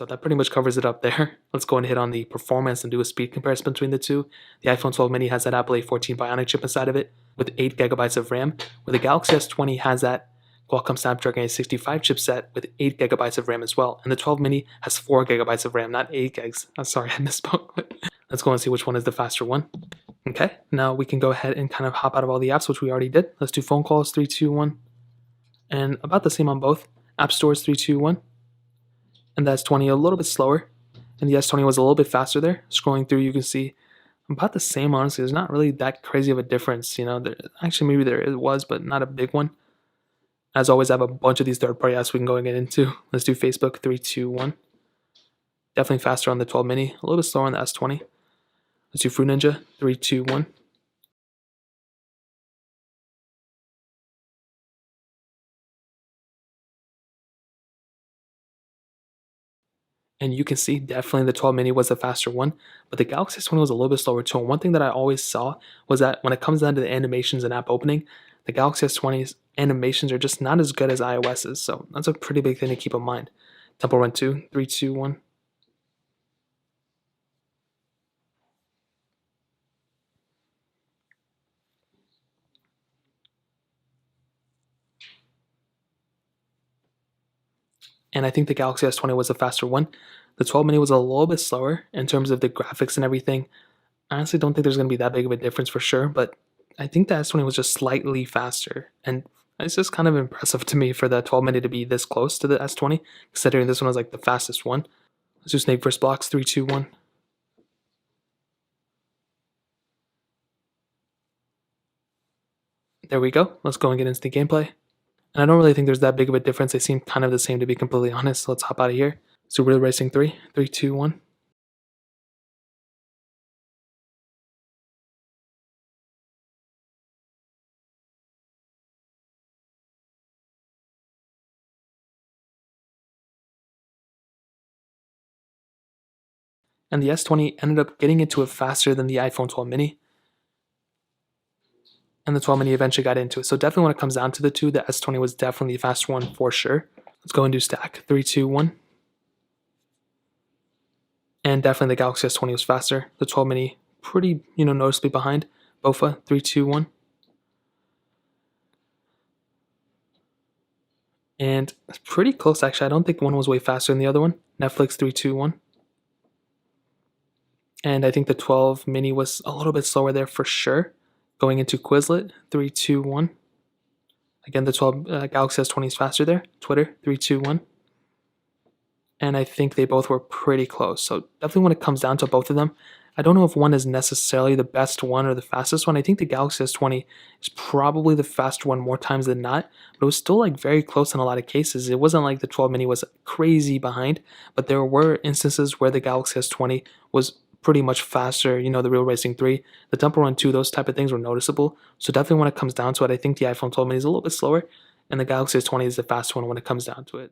So that pretty much covers it up there. Let's go and hit on the performance and do a speed comparison between the two. The iPhone 12 mini has that Apple A14 Bionic chip inside of it with 8 gigabytes of RAM, where the Galaxy S20 has that Qualcomm Snapdragon 865 chipset with 8 gigabytes of RAM as well. And the 12 mini has 4 gigabytes of RAM, not 8 gigs. I'm sorry, I misspoke. Let's go and see which one is the faster one. Okay, now we can go ahead and kind of hop out of all the apps, which we already did. Let's do phone calls, 3, 2, 1. And about the same on both. App stores, 3, 2, 1. And the S20 a little bit slower, and the S20 was a little bit faster there. Scrolling through, you can see about the same, honestly. There's not really that crazy of a difference, actually, maybe there was, but not a big one. As always, I have a bunch of these third-party apps we can go and get into. Let's do Facebook, 3, 2, 1. Definitely faster on the 12 mini, a little bit slower on the S20. Let's do Fruit Ninja, 3, 2, 1. And you can see definitely the 12 mini was the faster one, but the Galaxy S20 was a little bit slower too. And one thing that I always saw was that when it comes down to the animations and app opening, the Galaxy S20's animations are just not as good as iOS's. So that's a pretty big thing to keep in mind. Temple Run 2, 3, 2, 1. And I think the Galaxy S20 was the faster one. The 12 mini was a little bit slower in terms of the graphics and everything. I honestly don't think there's going to be that big of a difference for sure, but I think the S20 was just slightly faster. And it's just kind of impressive to me for the 12 mini to be this close to the S20, considering this one was like the fastest one. Let's do Snake vs. Blocks, 3, 2, 1. There we go. Let's go and get into the gameplay. And I don't really think there's that big of a difference. They seem kind of the same, to be completely honest. So let's hop out of here. So Real Racing 3, 3, 2, 1. And the S20 ended up getting into it faster than the iPhone 12 mini. And the 12 mini eventually got into it. So definitely when it comes down to the two, the S20 was definitely the faster one for sure. Let's go and do stack. 3, 2, 1. And definitely the Galaxy S20 was faster. The 12 mini pretty, noticeably behind. BOFA, 3, 2, 1. And it's pretty close, actually. I don't think one was way faster than the other one. Netflix, 3, 2, 1. And I think the 12 mini was a little bit slower there for sure. Going into Quizlet, 3, 2, 1. Again, the 12 Galaxy S20 is faster there. Twitter, 3, 2, 1. And I think they both were pretty close. So definitely when it comes down to both of them, I don't know if one is necessarily the best one or the fastest one. I think the Galaxy S20 is probably the faster one more times than not, but it was still like very close in a lot of cases. It wasn't like the 12 mini was crazy behind, but there were instances where the Galaxy S20 was pretty much faster, the Real Racing 3, the Temple Run 2, those type of things were noticeable. So definitely when it comes down to it, I think the iPhone 12 mini is a little bit slower, and the Galaxy S20 is the fast one when it comes down to it.